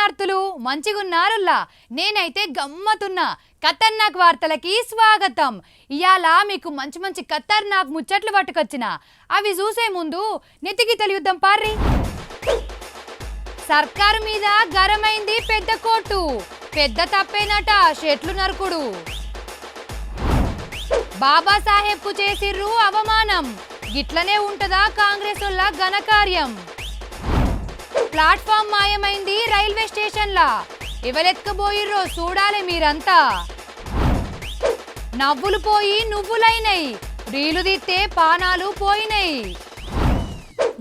శరణార్థులు మంచిగున్నారుల్లా. నేనైతే గమ్మతున్నా. ఖతర్నాక్ వార్తలకి స్వాగతం. ఇయాల మీకు మంచి మంచి ఖతర్నాక్ ముచ్చట్లు పట్టుకొచ్చిన. అవి చూసే ముందు నెతికి యుద్ధం పార్రి. సర్కారు మీద గరమైంది పెద్ద కోర్టు. పెద్ద తప్పేనట చెట్లు నరుకుడు. బాబాసాహెబ్ కు చేసిర్రు అవమానం. గిట్లనే ఉంటదా కాంగ్రెస్ వాళ్ళ ఘనకార్యం. Platform మాయమైంది railway స్టేషన్లా. ఎవరెత్తుకుపోయిర్రో చూడాలి మీరంతా. నవ్వులు పోయి నువ్వులైనయి. రీలు తీస్తే పానాలు పోయినాయి.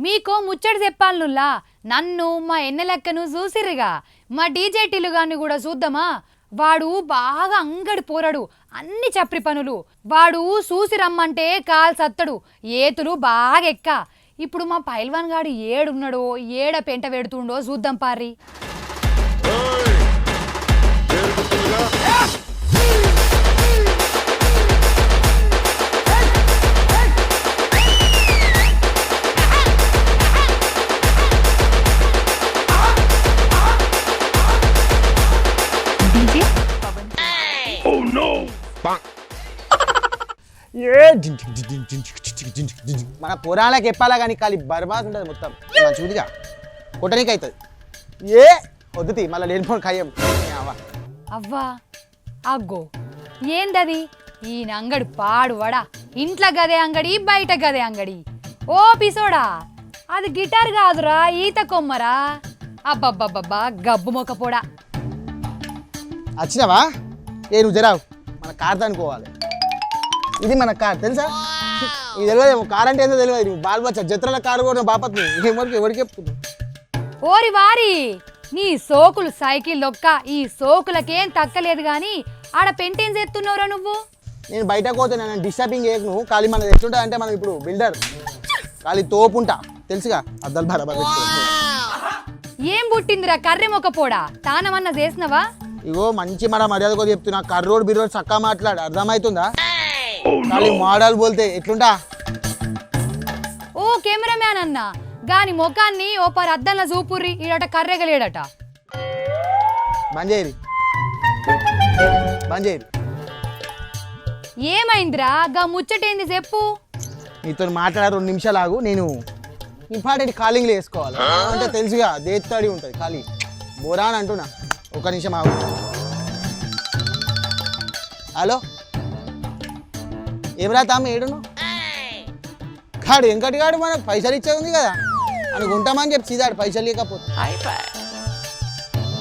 మీకో ముచ్చట చెప్పాలనుల్లా. నన్ను మా ఎన్నెలెక్కను చూసిర్రుగా. మా డీజే టిలుగాన్ని కూడా చూద్దామా. వాడు బాగా అంగడి పోరాడు. అన్ని చప్రి పనులు. వాడు చూసి రమ్మంటే కాలు సత్తడు. ఏతులు బాగా ఎక్క. ఇప్పుడు మా పైల్వాన్ గాడు ఏడున్నాడో ఏడ పెంట పెడుతుండో చూద్దాం పారి. మన పురాణాలకు చెప్పాలా కానీ ఖాళీ బర్బాద్ ఉంటుంది మొత్తం. చూదిగా కొట్టనీకి అవుతుంది. ఏ వద్దుతి మళ్ళీ లేనిపోని ఖాయం. అవ్వా అగ్గో ఏందది? ఈయన అంగడి పాడువడా. ఇంట్లో గదే అంగడి బయట గదే అంగడి. ఓ పిసోడా అది గిటార్ కాదురా ఈత కొమ్మరా. అబ్బబ్బబ్బబ్బా గబ్బు మొక్కపోడా. వచ్చినావా? ఏ నువ్వు జరావు మన కార్ అనుకోవాలి. ఇది మన కార్ తెలుసా? ఇది తెలియదు. కార్ అంటే ఏందో తెలియదు. బాల్ బచ్చ జత్రల కారు కూడా బాపత్ని ఎవరికి చెప్తున్నావు? ఓరి వారి నీ సోకులు సైకిల్ లొక్క. ఈ సోకులకేం తక్కలేదు గాని ఆడ పెంటేం చేస్తున్నావురా నువ్వు? నేను బయటకు పోతే నేను డిస్టర్బింగ్ చేయకు. నువ్వు ఖాళీ మనది ఎట్లుంటా అంటే మనం ఇప్పుడు బిల్డర్ ఖాళీ తోపుంటా తెలుసుగా. అద్దలు బరాబర్ ఏం పుట్టిందిరా కర్రె మొక్కపోడా. తానమన్నా చేసినవా? ఇగో మంచి మన మర్యాదకు చెప్తున్నా. కర్రోడ్ బిర్రోడ్ చక్కగా మాట్లాడు. అర్థమవుతుందా? ఖాళీ మోడల్ బోల్తే ఎట్లుంటా? ఓ కెమెరామ్యాన్ అన్న గాని ముఖాన్ని ఓ పర్ అద్దంలో చూపుర్రి. ఈడట కర్రెగలేడట. బంజేరి ఏమైందిరా గా ముచ్చటేంది చెప్పు. నీతో మాట్లాడ 2 నిమిషాలు ఆగు. నేను ఇంపార్టెంట్ కాలింగ్లు వేసుకోవాలి అంటే తెలుసుగా. దేత్తాడి ఉంటుంది ఖాళీ బోరా అని అంటున్నా. 1 నిమిషం ఆగు. హలో ఏమరా తమ్మ ఏడును? కాడు ఎంకటి కాడు మనకు పైసలు ఇచ్చే ఉంది కదా అని ఉంటామని చెప్పి సీదాడు. పైసలు లేకపోతే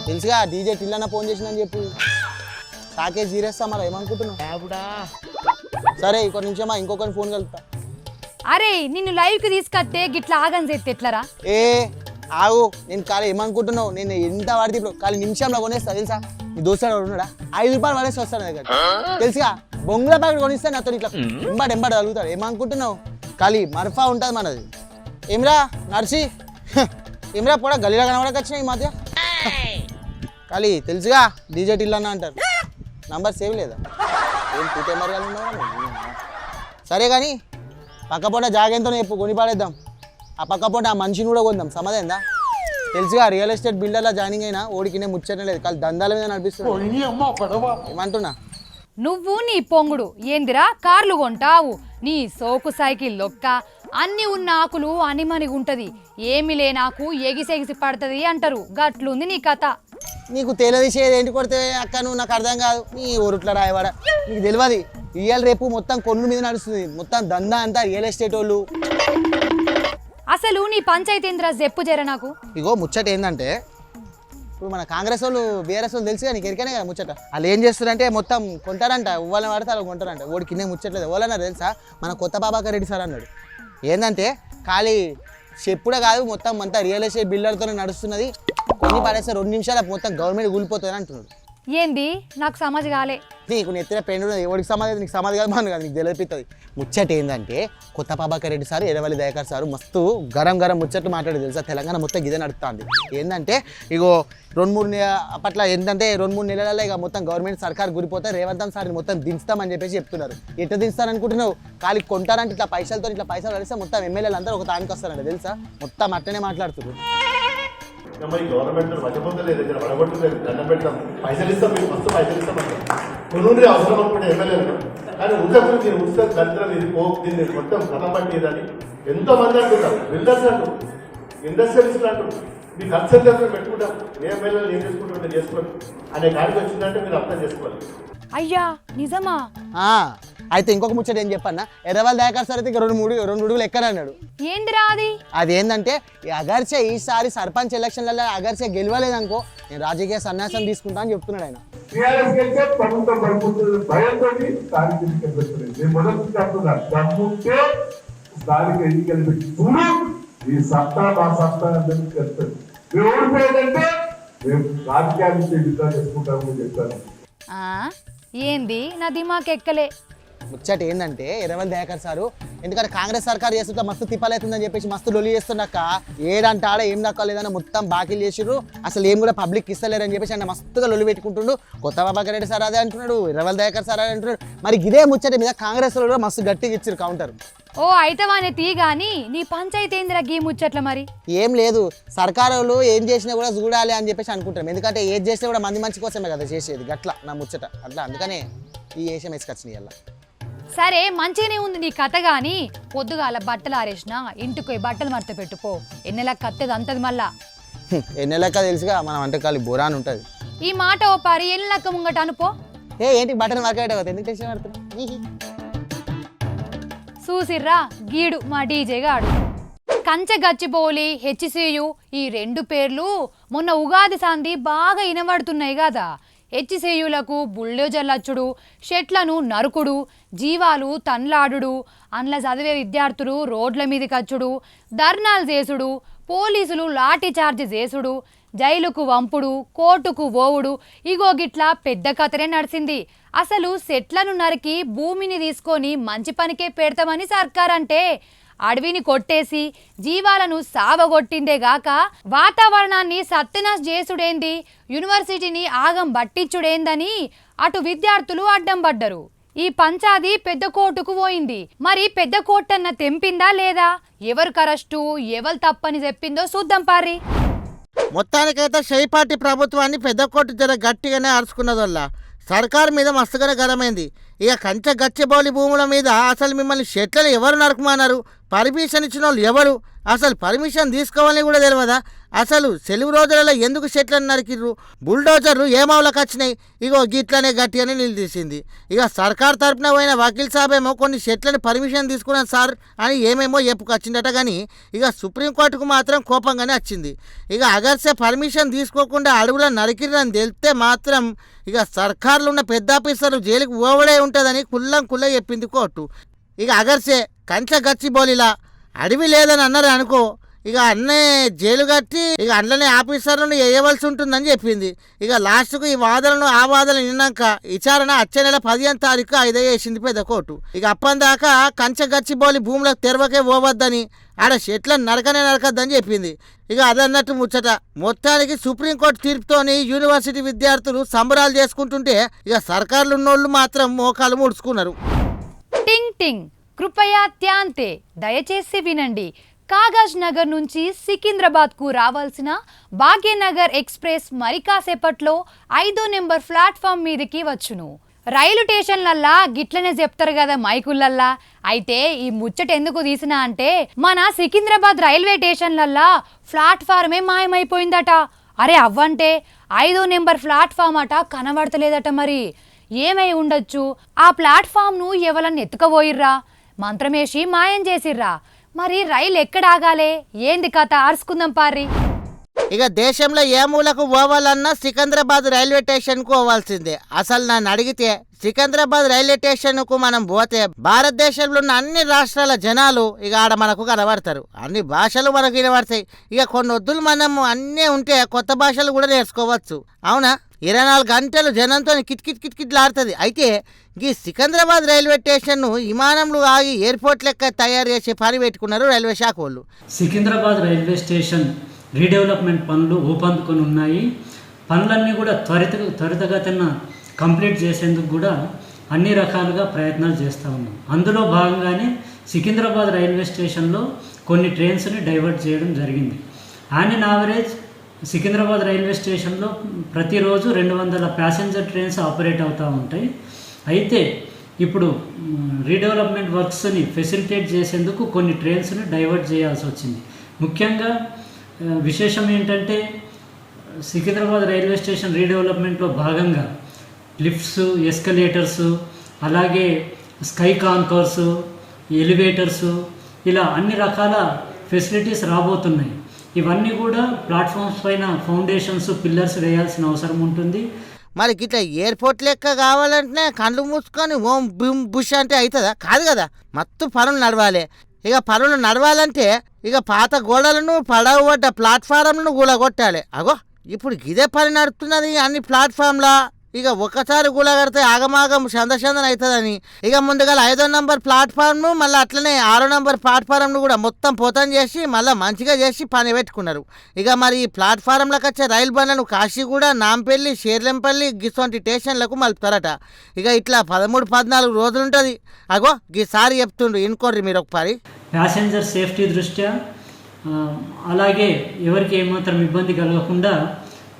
తెలుసుగా. డీజే టిల్లన్న ఫోన్ చేసిందని చెప్పు. సాకే జీరేస్తా మళ్ళీ ఏమనుకుంటున్నావు? సరే 1 నిమిషమా ఇంకొకరిని ఫోన్ కలుపుతా. అరే నిన్ను లైవ్ కి తీసుకొస్తే గిట్లా ఆగని చేస్తే ఎట్లరా? ఏ ఆగు. నేను ఖాళీ ఏమనుకుంటున్నావు? నేను ఎంత వాడితే ఇప్పుడు ఖాళీ నిమిషంలో కొనేస్తా తెలుసా. నీ దోస్తాడు ఉన్నాడా? 5 రూపాయలు పడేసి వస్తాను దగ్గర తెలుసుగా. బొంగుల ప్యాకెట్ కొనిస్తే నాతో ఇట్లా ఎంబడి కలుగుతాడు. ఏమనుకుంటున్నావు? ఖాళీ మర్ఫా ఉంటుంది మనది. ఏమిరా నర్సి ఏమిరా కూడా గలీలా కనబడక వచ్చినాయి ఈ మధ్య. ఖాళీ తెలుసుగా డీజే టిల్లన్న అంటారు. నంబర్ సేవ్ లేదా? ఏం పూటే మరి సరే కానీ పక్కపోట జాగంతో చెప్పు కొని పడేద్దాం. ఆ పక్కపోట ఆ మనిషిని కూడా కొందాం. సమాధైందా? తెలుసుగా రియల్ ఎస్టేట్ బిల్డర్లా జాయినింగ్ అయినా ఓడికినే ముచ్చటం లేదు. కానీ దందాల మీద నడిపిస్తుంది. ఏమంటున్నా? నువ్వు నీ పొంగుడు ఏందిరా కార్లు కొంటావు. నీ సోకు సైకిల్ లొక్క. అన్ని ఉన్న ఆకులు అనిమనిగుంటది. ఏమి లేనాకు ఎగిసెగిసి పడుతుంది అంటారు. గట్లుంది నీ కథ. నీకు తెలియసేది ఏంటి కొడితే అక్క? నువ్వు నాకు అర్థం కాదు. నీ ఊరుట్ల రాయవాడ నీకు తెలియదు. ఇవాళ రేపు మొత్తం కొన్ను మీద నడుస్తుంది. మొత్తం దందా అంతా రియల్ ఎస్టేట్ వాళ్ళు. అసలు నీ పంచాయతీ ఏంద్రా చెప్పు జర నాకు. ఇగో ముచ్చట ఏంటంటే ఇప్పుడు మన కాంగ్రెస్ వాళ్ళు బీఆర్ఎస్ వాళ్ళు తెలుసుగా. నీకు ఎరికనే కదా ముచ్చట. వాళ్ళు ఏం చేస్తారంటే మొత్తం కొంటారంట. ఇవ్వాలని వాడితే వాళ్ళు కొంటారంట. ఓడి కింద ముచ్చట్లేదు. ఎవరన్నారు తెలుసా? మన కొత్త బాబాకర్ రెడ్డి సార్ అన్నాడు. ఏంటంటే ఖాళీ చెప్పుడే కాదు మొత్తం అంతా రియల్ ఎస్టేట్ బిల్డర్తోనే నడుస్తున్నది. కొన్ని పడేస్తే 2 నిమిషాలు మొత్తం గవర్నమెంట్ కూలిపోతుంది అంటున్నాడు. ఏంది నాకు సమాజ్ కాలే. నీకు నెత్తిన పెండు ఎవరికి సమాధి? నీకు సమాధి కాదు మన కాదు. నీకు తెలిపిస్తుంది. ముచ్చట ఏంటంటే కొత్త ప్రభాకర్ రెడ్డి సార్ ఎర్రవల్లి దయాకర్ సారు మస్తు గరం ముచ్చట్లు మాట్లాడేది తెలుసా. తెలంగాణ మొత్తం ఇదే నడుస్తుంది. ఏంటంటే ఇగో 2-3 అప్పట్లో ఏంటంటే 2-3 నెలలలో ఇక మొత్తం గవర్నమెంట్ సర్కార్ గురిపోతే రేవంత్ సార్ని మొత్తం దించుతామని చెప్పేసి చెప్తున్నారు. ఎట్లా దించుతారనుకుంటున్నావు? ఖాళీ కొంటారంటే ఇట్లా పైసలతో ఇట్లా పైసలు కలిస్తే మొత్తం ఎమ్మెల్యేలు అందరూ ఒక తానికి వస్తారంట తెలుసా. మొత్తం అట్టనే మాట్లాడుతున్నారు. ఈ గవర్నమెంట్ మధ్యపోతలేదు ఇక్కడ పడగొట్టలేదు దండం పెడతాం పైసలు ఇస్తాం మీకు మస్తు పైసలు ఇస్తాం కొనుండ్రి అవసరం అనుకుంటే ఎమ్మెల్యేలు కానీ ఉత్తర ఉత్సవ దరిద్రం ఇది దీన్ని మొత్తం కథం పట్టేదని ఎంతో మంది అంటున్నారు బిల్డర్స్ అంటూ ఇండస్ట్రియలిస్టులు అంటూ మీ ఖర్చు పెట్టుకుంటాం ఏ ఎమ్మెల్యేలు ఏం చేసుకుంటుంటే చేసుకోండి అనే కాడికి వచ్చిందంటే మీరు అర్థం చేసుకోవాలి. అయ్యా నిజమా? అయితే ఇంకొక ముచ్చట ఏం చెప్పన్నా, ఎర్రవల్ దయాకర్ సార్ అయితే రెండు మూడు ఎక్కడ అన్నాడు. ఏందిరా అది? అదేంటంటే అగర్చే ఈసారి సర్పంచ్ ఎలక్షన్లలో అగర్చే గెలవలేదనుకో నేను రాజకీయ సన్యాసం తీసుకుంటా అని చెప్తున్నాడు ఆయన. ఈ సత్తా మా సత్తా అందరికీ చెప్తాడు. మేము ఓడిపోయేదంటే మేము రాజకీయాల నుంచి విత్డ్రా చేసుకుంటామని చెప్తాను. ఏంది నా దిమాక్ ఎక్కలే. ముచ్చట ఏంటంటే ఎర్రవల్ దయాకర్ సారు ఎందుకంటే కాంగ్రెస్ సర్కారు చేస్తుంటే మస్తు తిప్పలేతుందని చెప్పేసి మస్తు లొలి చేస్తున్నాక ఏడంటే ఆడ ఏం దక్కలేదని మొత్తం బాకీలు చేసిర్రు, అసలు ఏం కూడా పబ్లిక్ ఇస్తలేరని చెప్పేసి ఆయన మస్తుగా లొలి పెట్టుకుంటుండు. కొత్త ప్రభాకర్ రెడ్డి సార్ అదే అంటున్నాడు, ఎర్రవల్ దయాకర్ సార్ అదే అంటున్నాడు. మరి ఇదే ముచ్చట మీద కాంగ్రెస్ కూడా మస్తు గట్టిగా ఇచ్చారు కౌంటర్. ఓ అయితే వానే తీ గాని నీ పంచాయతీ ఏందిరా గీ ముచ్చట్ల? మరి ఏం లేదు, సర్కారులు ఏం చేసినా కూడా చూడాలి అని చెప్పేసి అనుకుంటాం. ఎందుకంటే ఏది చేసినా కూడా మంచి కోసమే కదా చేసేది, గట్లా నా ముచ్చట అట్లా. అందుకనే ఈ ఏషం వేసుకొచ్చినాయి అలా. సరే మంచిగానే ఉంది నీ కథ గాని, పొద్దుగాల బట్టలు ఆరేసిన ఇంటికి బట్టలు మడత పెట్టుకో, ఎన్నెలకు కత్తది అంతది మళ్ళా. ఎన్నెలక్క తెలుసుగా మన వంటకాలు బోరాన్ ఉంటుంది. ఈ మాట ఓ పరి ఎన్నెలక్క ముంగట అనుకో. ఏంటి బట్టలు మార్కెట్ ఎందుకు టెన్షన్ పడుతున్నా? చూసిర్రా గీడు మా డీజే గాడు. కంచె గచ్చిబౌలి హెచ్సియు ఈ రెండు పేర్లు మొన్న ఉగాది సంధి బాగా ఇనబడుతున్నాయి కదా. హెచ్సియులకు బుల్డోజర్లచ్చుడు, షెట్లను నరుకుడు, జీవాలు తన్లాడుడు, అందులో చదివే విద్యార్థులు రోడ్ల మీదకి వచ్చుడు, ధర్నాలు చేసుడు, పోలీసులు లాఠీ చార్జ్ చేసుడు, జైలుకు వంపుడు, కోర్టుకు పోవుడు, ఇగో గిట్లా పెద్ద కథనే నడిచింది. అసలు సెట్లను నరికి భూమిని తీసుకొని మంచి పనికే పెడతామని సర్కార్ అంటే అడవిని కొట్టేసి జీవాలను సావగొట్టిందే గాక వాతావరణాన్ని సత్యనాశ చేసుడేంది, యూనివర్సిటీని ఆగం పట్టించుడేందని అటు విద్యార్థులు అడ్డం పడ్డరు. ఈ పంచాది పెద్ద కోర్టుకు పోయింది. మరి పెద్ద కోర్టు అన్న తెంపిందా లేదా, ఎవరు కరెస్టు ఎవరు తప్పని చెప్పిందో చూద్దాం పారి. మొత్తానికైతే షైపాటి ప్రభుత్వాన్ని పెద్ద కోర్టు జర గట్టిగానే అరుచుకున్నది వల్ల సర్కారు మీద మస్తుగానే గరమైంది. ఇక కంచె గచ్చిబౌలి భూముల మీద అసలు మిమ్మల్ని షెట్లను ఎవరు నరకమన్నారు, పర్మిషన్ ఇచ్చిన వాళ్ళు ఎవరు, అసలు పర్మిషన్ తీసుకోవాలని కూడా తెలియదా, అసలు సెలవు రోజులలో ఎందుకు షెట్లను నరికిర్రు, బుల్డోజర్లు ఏమవులకు వచ్చినాయి, ఇగో గిట్లనే గట్టిగానే నిలదీసింది. ఇక సర్కార్ తరపున పోయిన వకీల్ సాబ్ ఏమో కొన్ని షెట్లను పర్మిషన్ తీసుకున్నాను సార్ అని ఏమేమో చెప్పుకొచ్చిందట. కానీ ఇక సుప్రీంకోర్టుకు మాత్రం కోపంగానే వచ్చింది. ఇక అగర్సే పర్మిషన్ తీసుకోకుండా అడవుల నరికిరని తెలిస్తే మాత్రం ఇక సర్కార్లు ఉన్న పెద్ద ఆఫీసర్లు జైలుకు ఓవడే ఉంటుందని కుల్లం చెప్పింది కోర్టు. ఇక అగర్సే కంచె గచ్చిబౌలిలా అడవి లేదని అన్నారు అనుకో, ఇక అన్నే జైలు కట్టి ఇక అందులోనే ఆఫీసర్లను వేయవలసి ఉంటుందని చెప్పింది. ఇక లాస్ట్కు ఈ వాదనలు ఆ వాదనలు విన్నాక విచారణ వచ్చే నెల 15వ తారీఖు 5 వేసింది పెద్ద కోర్టు. ఇక అప్పందాకా కంచె గచ్చిబౌలి భూములకు తెరవకే పోవద్దని, ఆడ షెట్లను నరకద్దని చెప్పింది. ఇక అదన్నట్టు ముచ్చట. మొత్తానికి సుప్రీంకోర్టు తీర్పుతోని యూనివర్సిటీ విద్యార్థులు సంబరాలు చేసుకుంటుంటే ఇక సర్కార్లు ఉన్నోళ్ళు మాత్రం మోకాలు ముడుచుకున్నారు. టింగ్ టింగ్ కృపయా త్యాంతే, దయచేసి వినండి. కాగజ్ నగర్ నుంచి సికింద్రాబాద్కు రావాల్సిన భాగ్యనగర్ ఎక్స్ప్రెస్ మరి కాసేపట్లో 5వ నెంబర్ ప్లాట్ఫామ్ మీదకి వచ్చును. రైలు స్టేషన్లల్లా గిట్లనే చెప్తారు కదా మైకులల్లా. అయితే ఈ ముచ్చట ఎందుకు తీసినా అంటే మన సికింద్రాబాద్ రైల్వే స్టేషన్లల్లా ప్లాట్ఫార్మే మాయమైపోయిందట. అరే అవ్వంటే 5వ నెంబర్ ప్లాట్ఫామ్ అట కనబడతలేదట. మరి ఏమై ఉండొచ్చు? ఆ ప్లాట్ఫామ్ను ఎవరన్నా ఎత్తుకపోయిర్రా, మంత్రమేసి మాయం చేసిర్రా? మరి రైలు ఎక్కడ ఆగాలే, ఏంది కథ అరుచుకుందాం పారి. ఇక దేశంలో ఏ మూలకు పోవాలన్నా సికింద్రాబాద్ రైల్వే స్టేషన్కు పోవాల్సిందే. అసలు నన్ను అడిగితే సికింద్రాబాద్ రైల్వే స్టేషన్కు మనం పోతే భారతదేశంలో ఉన్న అన్ని రాష్ట్రాల జనాలు ఇక ఆడ మనకు కనబడతారు, అన్ని భాషలు మనకు వినబడతాయి. ఇక కొన్ని వద్దులు మనం అన్నీ ఉంటే కొత్త భాషలు కూడా నేర్చుకోవచ్చు. అవునా? 24 గంటలు జనంతో కిట్కిట్లాడుతుంది. అయితే ఈ సికింద్రాబాద్ రైల్వే స్టేషన్ను విమానంలో ఆగి ఎయిర్పోర్ట్ లెక్క తయారు చేసే పని పెట్టుకున్నారు రైల్వే శాఖ వాళ్ళు. సికింద్రాబాద్ రైల్వే స్టేషన్ రీడెవలప్మెంట్ పనులు ఊపందుకొని ఉన్నాయి. పనులన్నీ కూడా త్వరితగతిన కంప్లీట్ చేసేందుకు కూడా అన్ని రకాలుగా ప్రయత్నాలు చేస్తూ ఉన్నాం. అందులో భాగంగానే సికింద్రాబాద్ రైల్వే స్టేషన్లో కొన్ని ట్రైన్స్ని డైవర్ట్ చేయడం జరిగింది. ఆన్ యావరేజ్ సికింద్రాబాద్ రైల్వే స్టేషన్లో ప్రతిరోజు 200 ప్యాసింజర్ ట్రైన్స్ ఆపరేట్ అవుతూ ఉంటాయి. అయితే ఇప్పుడు రీడెవలప్మెంట్ వర్క్స్ని ఫెసిలిటేట్ చేసేందుకు కొన్ని ట్రైన్స్ని డైవర్ట్ చేయాల్సి వచ్చింది. ముఖ్యంగా విశేషం ఏంటంటే సికింద్రాబాద్ రైల్వే స్టేషన్ రీడెవలప్మెంట్లో భాగంగా లిఫ్ట్స్, ఎస్కలేటర్స్, అలాగే స్కై కాన్కోర్స్, ఎలివేటర్స్, ఇలా అన్ని రకాల ఫెసిలిటీస్ రాబోతున్నాయి. ఇవన్నీ కూడా ప్లాట్ఫామ్స్ పైన ఫౌండేషన్స్, పిల్లర్స్ వేయాల్సిన అవసరం ఉంటుంది. మరి ఇట్లా ఎయిర్పోర్ట్ లెక్క కావాలంటే కళ్ళు మూసుకొని ఓం బిమ్ బుష్ అంటే అవుతుందా? కాదు కదా, మత్తు పనులు నడవాలి. ఇక పనులు నడవాలంటే ఇక పాత గోడలను, పడవబడ్డ ప్లాట్ఫారంలను కూలగొట్టాలి. అగో ఇప్పుడు ఇదే పని నడుస్తున్నది అన్ని ప్లాట్ఫామ్లా. ఇక ఒకసారి కూలగడితే ఆగమాగం చందచందన అవుతుందని ఇక ముందుగా 5వ నంబర్ ప్లాట్ఫామ్ను మళ్ళీ అట్లనే 6వ నంబర్ ప్లాట్ఫారంను కూడా మొత్తం పోతం చేసి మళ్ళీ మంచిగా చేసి పని పెట్టుకున్నారు. ఇక మరి ఈ ప్లాట్ఫారంలకు వచ్చే రైలు బండ్లను కాశీగూడ, నాంపల్లి, షేర్లంపల్లి గిసొంటి స్టేషన్లకు మలుపుతారట. ఇక ఇట్లా 13-14 రోజులు ఉంటుంది. అగో ఈసారి చెప్తుండ్రు, ఇనుకోర్రి మీరు ఒకసారి. ప్యాసింజర్ సేఫ్టీ దృష్ట్యా అలాగే ఎవరికి ఏమాత్రం ఇబ్బంది కలగకుండా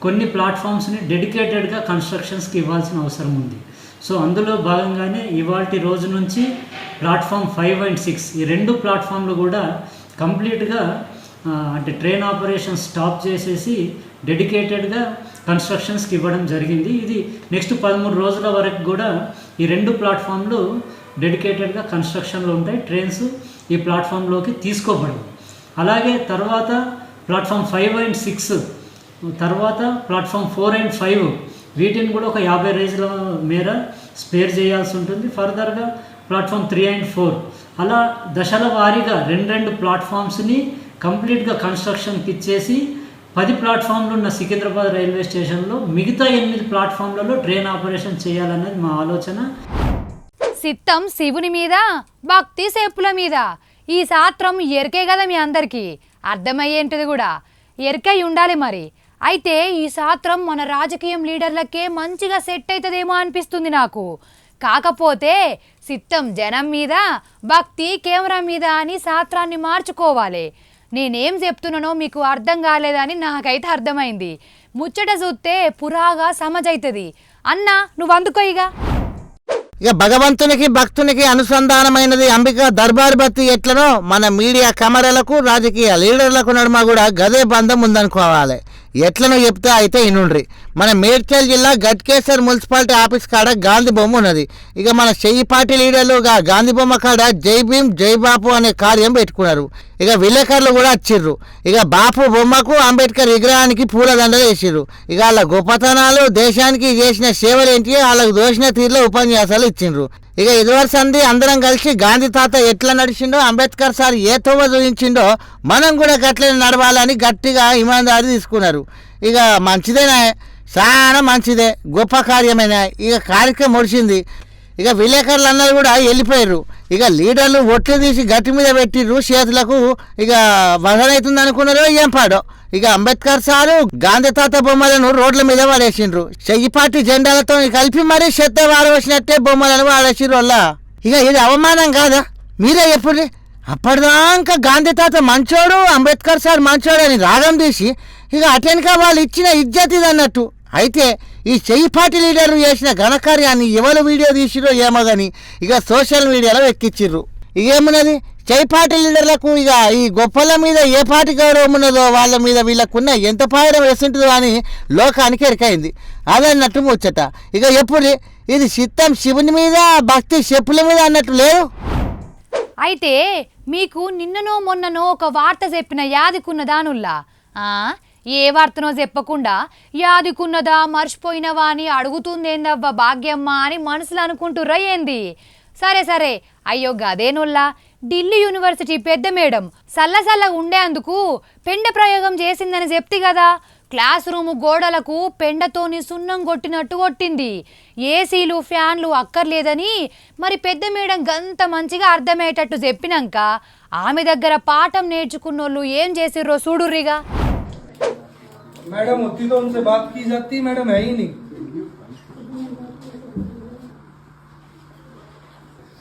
కొన్ని ప్లాట్ఫామ్స్ని డెడికేటెడ్గా కన్స్ట్రక్షన్స్కి ఇవ్వాల్సిన అవసరం ఉంది. సో అందులో భాగంగానే ఇవాల్టి రోజు నుంచి ప్లాట్ఫామ్ 5 and 6 ఈ 2 ప్లాట్ఫామ్లు కూడా కంప్లీట్గా అంటే ట్రైన్ ఆపరేషన్ స్టాప్ చేసేసి డెడికేటెడ్గా కన్స్ట్రక్షన్స్కి ఇవ్వడం జరిగింది. ఇది నెక్స్ట్ 13 రోజుల వరకు కూడా ఈ 2 ప్లాట్ఫామ్లు డెడికేటెడ్గా కన్స్ట్రక్షన్లో ఉంటాయి. ట్రైన్స్ ఈ ప్లాట్ఫామ్లోకి తీసుకోబడవు. అలాగే తర్వాత ప్లాట్ఫామ్ 5 and 6 తర్వాత ప్లాట్ఫామ్ 4 and 5 వీటిని కూడా ఒక 50 రోజుల మేర స్పేర్ చేయాల్సి ఉంటుంది. ఫర్దర్గా ప్లాట్ఫామ్ 3 and 4 అలా దశల వారీగా 2 ప్లాట్ఫామ్స్ని కంప్లీట్గా కన్స్ట్రక్షన్కి ఇచ్చేసి 10 ప్లాట్ఫామ్లు ఉన్న సికింద్రాబాద్ రైల్వే స్టేషన్లో మిగతా 8 ప్లాట్ఫామ్లలో ట్రైన్ ఆపరేషన్ చేయాలనేది మా ఆలోచన. సిత్తం శివుని మీద, భక్తి సేపుల మీద. ఈ శాస్త్రం ఎరికే కదా మీ అందరికీ, అర్థమయ్యేంటిది కూడా ఎరికై ఉండాలి. మరి అయితే ఈ శాస్త్రం మన రాజకీయం లీడర్లకే మంచిగా సెట్ అవుతుందేమో అనిపిస్తుంది నాకు. కాకపోతే సిత్తం జనం మీద, భక్తి కెమెరా మీద అని శాస్త్రాన్ని మార్చుకోవాలి. నేనేం చెప్తున్నానో మీకు అర్థం కాలేదని నాకైతే అర్థమైంది. ముచ్చట చూస్తే పురాగా సమజైతుంది. అన్న నువ్వు అందుకోయిగా. ఇక భగవంతునికి భక్తునికి అనుసంధానమైనది అంబిక దర్బార్ బత్తి ఎట్లనో మన మీడియా కెమెరాలకు, రాజకీయ లీడర్లకు నడుమ కూడా గదే బంధం ఉందనుకోవాలి. ఎట్లనో చెప్తే అయితే ఇనుండ్రి. మన మేడ్చల్ జిల్లా గట్కేసర్ మున్సిపాలిటీ ఆఫీస్ కాడ గాంధీ బొమ్మ ఉన్నది. ఇక మన చెయ్యి పార్టీ లీడర్లుగా గాంధీ బొమ్మ కాడ జై భీమ్ జై బాపు అనే కార్యం పెట్టుకున్నారు. ఇక విలేకరులు కూడా వచ్చిర్రు. ఇక బాపు బొమ్మకు అంబేద్కర్ విగ్రహానికి పూలదండలు వేసిర్రు. ఇక వాళ్ళ గొప్పతనాలు, దేశానికి చేసిన సేవలేంటి, వాళ్ళకు దోషిన తీరులో ఉపన్యాసాలు ఇచ్చిండ్రు. ఇక ఇదివరసంది అందరం కలిసి గాంధీ తాత ఎట్లా నడిచిండో, అంబేద్కర్ సార్ ఏ తోవ చూపించిండో మనం కూడా గట్లనే నడవాలని గట్టిగా ఇమాందారి తీసుకున్నారు. ఇక మంచిదేనా, చాలా మంచిదే, గొప్ప కార్యమైనా. ఇక కార్యక్రమం ముడిచింది. ఇక విలేకరులు అన్నది కూడా వెళ్ళిపోయారు. ఇక లీడర్లు ఒట్లు తీసి గట్టి మీద పెట్టిర్రు చేతులకు. ఇక వదనవుతుంది అనుకున్నారు, ఏం పాడో. ఇక అంబేద్కర్ సారు గాంధీ తాత బొమ్మలను రోడ్ల మీద వాడేసిండ్రు. చెయ్యి పార్టీ జెండాలతో కలిపి మరీ చెత్త వాడవచ్చినట్టే బొమ్మలను వాడేసిండ్రు వల్ల. ఇక ఇది అవమానం కాదా? మీరే ఎప్పుడు అప్పటిదాకా గాంధీ తాత మంచోడు, అంబేద్కర్ సార్ మంచోడు అని రాగం తీసి ఇక అటెన్కా వాళ్ళు ఇచ్చిన ఇజ్జత్ ఇది అన్నట్టు. అయితే ఈ చెయ్యి పార్టీ లీడర్లు చేసిన ఘనకార్యాన్ని ఎవరు వీడియో తీసిరో ఏమో కానీ ఇక సోషల్ మీడియాలో ఎక్కిచ్చిర్రు. ఇకేమున్నది, చెయ్యి పార్టీ లీడర్లకు ఇక ఈ గొప్పల మీద ఏ పార్టీ గౌరవం ఉన్నదో వాళ్ళ మీద వీళ్ళకున్న ఎంత పాయడం వేస్తుంటుందో అని లోకానికి ఎరికైంది. అదన్నట్టు ముచ్చట. ఇక ఎప్పుడు ఇది చిత్తం శివుని మీద, భక్తి చెప్పుల మీద అన్నట్టు లేదు. అయితే మీకు నిన్ననో మొన్ననో ఒక వార్త చెప్పిన యాదికున్నదానుల్లా. ఏ వార్తనో చెప్పకుండా యాదికున్నదా మర్చిపోయినవా అని అడుగుతుందేందవ్వ భాగ్యమ్మ అని మనసులో అనుకుంటుర్రా ఏంది? సరే సరే, అయ్యో గదేనుల్లా, ఢిల్లీ యూనివర్సిటీ పెద్ద మేడం సల్లసల్ల ఉండేందుకు పెండ ప్రయోగం చేసిందని చెప్తి కదా. క్లాస్ రూమ్ గోడలకు పెండతోని సున్నం కొట్టినట్టు కొట్టింది. ఏసీలు, ఫ్యాన్లు అక్కర్లేదని మరి పెద్ద మేడం గంత మంచిగా అర్థమయ్యేటట్టు చెప్పినాక ఆమె దగ్గర పాఠం నేర్చుకున్నోళ్ళు ఏం చేసిర్రో చూడుర్రిగా. मैडम होती तो उनसे बात की जाती, मैडम है ही नहीं.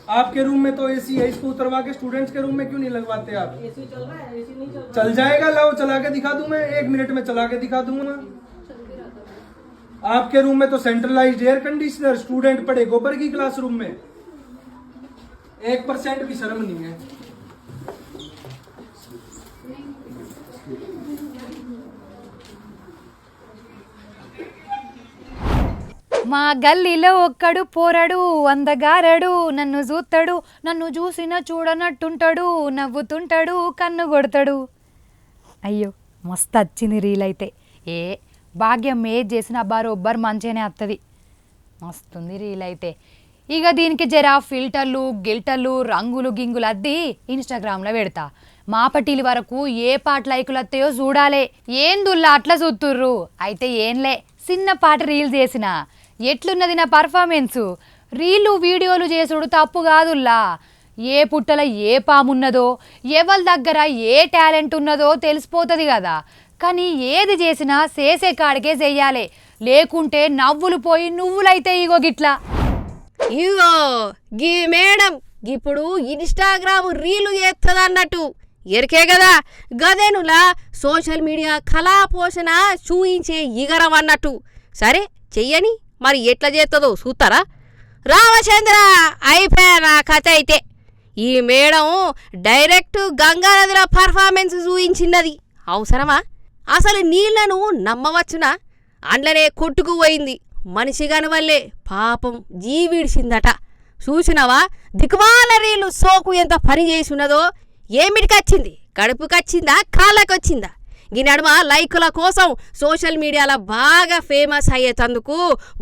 आपके रूम में तो एसी है, इसको उतरवा के स्टूडेंट्स के रूम में क्यों नहीं लगवाते आप? एसी चल रहा है, एसी नहीं चल रहा। चल जाएगा, लाओ चला के दिखा दूं मैं, 1 मिनट में चला के दिखा दूंगा। आपके रूम में तो सेंट्रलाइज्ड एयर कंडीशनर, स्टूडेंट पढ़े गोबर की क्लासरूम में, 1% भी शर्म नहीं है। మా గల్లీలో ఒక్కడు పోరడు అందగారడు, నన్ను చూస్తాడు, నన్ను చూసిన చూడనట్టుంటాడు, నవ్వుతుంటాడు, కన్ను కొడతాడు. అయ్యో మస్తు వచ్చింది రీల్ అయితే. ఏ భాగ్యం ఏది చేసినా బరోబ్బర్ మంచిగానే వస్తుంది. మస్తుంది రీల్ అయితే. ఇక దీనికి జరా ఫిల్టర్లు గిల్టర్లు రంగులు గింగులు అద్ది ఇన్స్టాగ్రామ్లో పెడతా. మాపటీల వరకు ఏ పాట లైకులు వస్తాయో చూడాలి. ఏందుల్లా అట్లా చూస్తుర్రు? అయితే ఏంలే, చిన్న పాట రీల్ చేసిన. ఎట్లున్నది నా పర్ఫార్మెన్సు? రీలు వీడియోలు చేసుడు తప్పు కాదుల్లా. ఏ పుట్టల ఏ పామున్నదో, ఎవరి దగ్గర ఏ టాలెంట్ ఉన్నదో తెలిసిపోతుంది కదా. కానీ ఏది చేసినా చేసే కాడికే చెయ్యాలి, లేకుంటే నవ్వులు పోయి నువ్వులైతే ఇగో గిట్లా. ఇగో గీ మేడం ఇప్పుడు ఇన్స్టాగ్రామ్ రీలు చేస్తుంది అన్నట్టు ఎరికే కదా. గదేనులా సోషల్ మీడియా కళా పోషణ చూయించే ఇగరం అన్నట్టు. సరే చెయ్యని, మరి ఎట్లా చేస్తుందో చూస్తారా? రామచంద్ర అయిపోయా నా కథ అయితే. ఈ మేడం డైరెక్ట్ గంగానదిలో పర్ఫార్మెన్స్ చూయించినది అవసరమా? అసలు నీళ్లను నమ్మవచ్చునా? అండ్లనే కొట్టుకుపోయింది మనిషి కాని వల్లే పాపం జీవిడిసిందట. చూసినవా దిక్కుమాల రీలు సోకు ఎంత పని చేసి ఉన్నదో. ఏమిటికొచ్చింది? కడుపుకొచ్చిందా కాళ్ళకొచ్చిందా? ఈ నడుమ లైకుల కోసం సోషల్ మీడియాలో బాగా ఫేమస్ అయ్యేటందుకు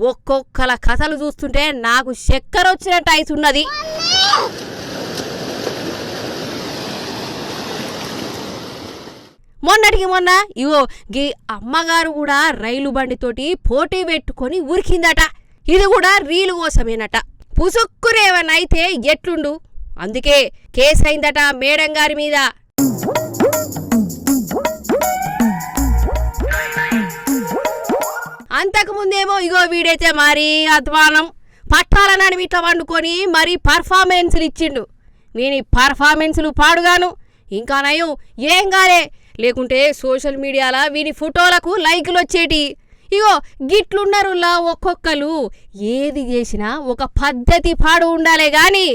ఒక్కొక్కల కథలు చూస్తుంటే నాకు చక్కెర వచ్చినట్టు అవుతున్నది. మొన్నటికి మొన్న ఇగో గీ అమ్మగారు కూడా రైలు బండితోటి పోటీ పెట్టుకొని ఉరికిందట. ఇది కూడా రీలు కోసమేనట. పుసుక్కురేవన్నా అయితే ఎట్లుండు? అందుకే కేసు అయిందట మేడం గారి మీద. అంతకుముందేమో ఇగో వీడైతే మరీ అధ్వానం పట్టాల నడిమి ఇట్లా వండుకొని మరీ పర్ఫార్మెన్స్లు ఇచ్చిండు. వీని పర్ఫార్మెన్స్లు పాడుగాను. ఇంకా నయం ఏం కాలే, లేకుంటే సోషల్ మీడియాలో వీని ఫోటోలకు లైకులు వచ్చేటి. ఇగో గిట్లున్నరులా ఒక్కొక్కరు. ఏది చేసినా ఒక పద్ధతి పాడు ఉండాలే గాని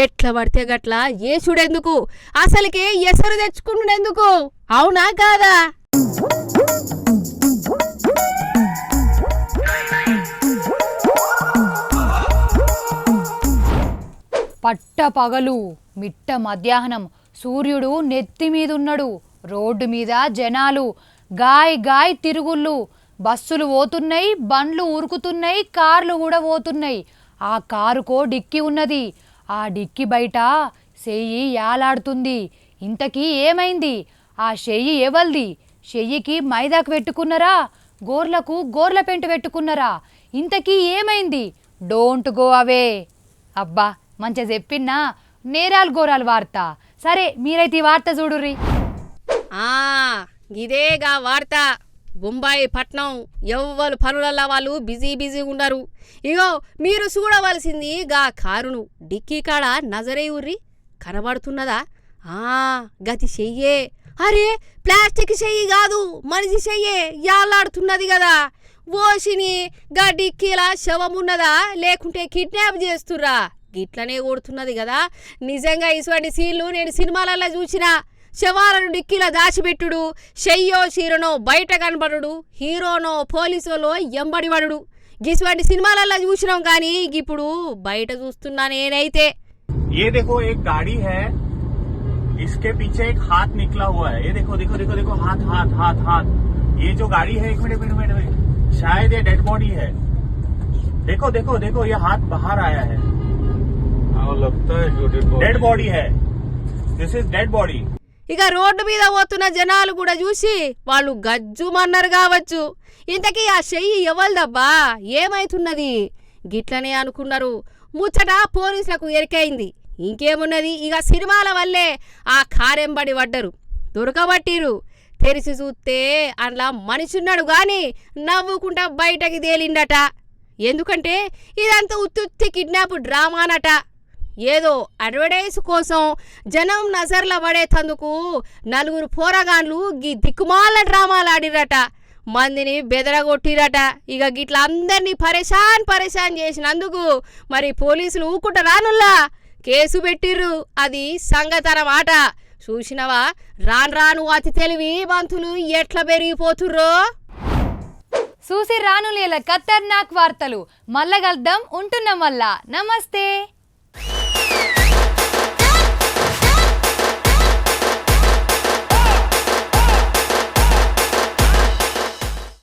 ఎట్లా పడితే గట్లా ఏసుడెందుకు? అసలుకే ఎసరు తెచ్చుకుంటుడెందుకు? అవునా కాదా? పట్ట పగలు మిట్ట మధ్యాహ్నం సూర్యుడు నెత్తి మీదున్నాడు. రోడ్డు మీద జనాలు గాయ్ గాయ్ తిరుగుళ్ళు. బస్సులు పోతున్నాయి, బండ్లు ఉరుకుతున్నాయి, కార్లు కూడా పోతున్నాయి. ఆ కారుకో డిక్కి ఉన్నది. ఆ డిక్కి బయట చెయ్యి యాలాడుతుంది. ఇంతకీ ఏమైంది? ఆ చెయ్యి ఎవల్ది? చెయ్యికి మైదాకు పెట్టుకున్నారా? గోర్లకు గోర్ల పెంట పెట్టుకున్నారా? ఇంతకీ ఏమైంది? Don't go away. అబ్బా మంచిగా చెప్పిన్నా నేరాలు ఘోరాలు వార్త. సరే మీరైతే ఈ వార్త చూడుర్రి. ఇదేగా వార్త. బొంబాయి పట్నం ఎవ్వరు పనులల్లా వాళ్ళు బిజీ ఉండరు. ఇగో మీరు చూడవలసింది గా కారును. డిక్కీ కాడ నజరే ఉర్రి కనబడుతున్నదా? గతి చెయ్యే. అరే ప్లాస్టిక్ చెయ్యి కాదు, మనిషి చెయ్యే యాలాడుతున్నది కదా. ఓషిని గా డిక్కీలా శవమున్నదా లేకుంటే కిడ్నాప్ చేస్తుర్రా? గిట్లనే కొడుతున్నది కదా. నిజంగా ఇటువంటి సీన్లు నేను సినిమాలల్లో చూసిన. శవాలను డిక్కీలా దాచిపెట్టుడు, చెయ్యో చీరనో బయట కనబడు, హీరోనో పోలీసులో ఎంబడిపడు. గిటువంటి సినిమాలల్లో చూసినాం కానీ ఇప్పుడు బయట చూస్తున్నా నేనైతే. ये देखो एक गाड़ी है, इसके पीछे एक हाथ निकला हुआ है. ये देखो देखो देखो देखो हाथ हाथ हाथ हाथ. ये जो गाड़ी है, एक मिनट शायद ये डेड बॉडी है. देखो देखो देखो ये हाथ बाहर आया है. लगता है जो डेड बॉडी है. This is dead body. ఇక రోడ్డు మీద పోతున్న జనాలు కూడా చూసి వాళ్ళు గజ్జుమన్నారు కావచ్చు. ఇంతకీ ఆ చెయ్యి ఎవల్దబ్బా? ఏమైతున్నది? గిట్లనే అనుకున్నారు. ముచ్చట పోలీసులకు ఎరికైంది. ఇంకేమున్నది, ఇక సినిమాల వల్లే ఆ కారెంబడి పడ్డరు, దొరకబట్టిరు. తెరిచి చూస్తే అందులో మనిషిన్నాడు గాని నవ్వుకుంటా బయటకి తేలిండట. ఎందుకంటే ఇదంతా ఉత్తుత్తి కిడ్నాప్ డ్రామానట. ఏదో అడ్వర్టైజ్ కోసం జనం నజర్ల పడేతందుకు నలుగురు పోరగాన్లు గీ దిక్కుమాల డ్రామాలు ఆడిరట, మందిని బెదరగొట్టిరట. ఇక గిట్లా అందరినీ పరేషాన్ చేసినందుకు మరి పోలీసులు ఊకుంట రానుల్లా కేసు పెట్టిర్రు. అది సంగతనమాట. చూసినవా రాను అతి తెలివి బంతులు ఎట్లా పెరిగిపోతుర్రో. చూసి రానులేల ఖతర్నాక్ వార్తలు మళ్ళా కలుద్దాం. ఉంటున్నాం మళ్ళా. నమస్తే.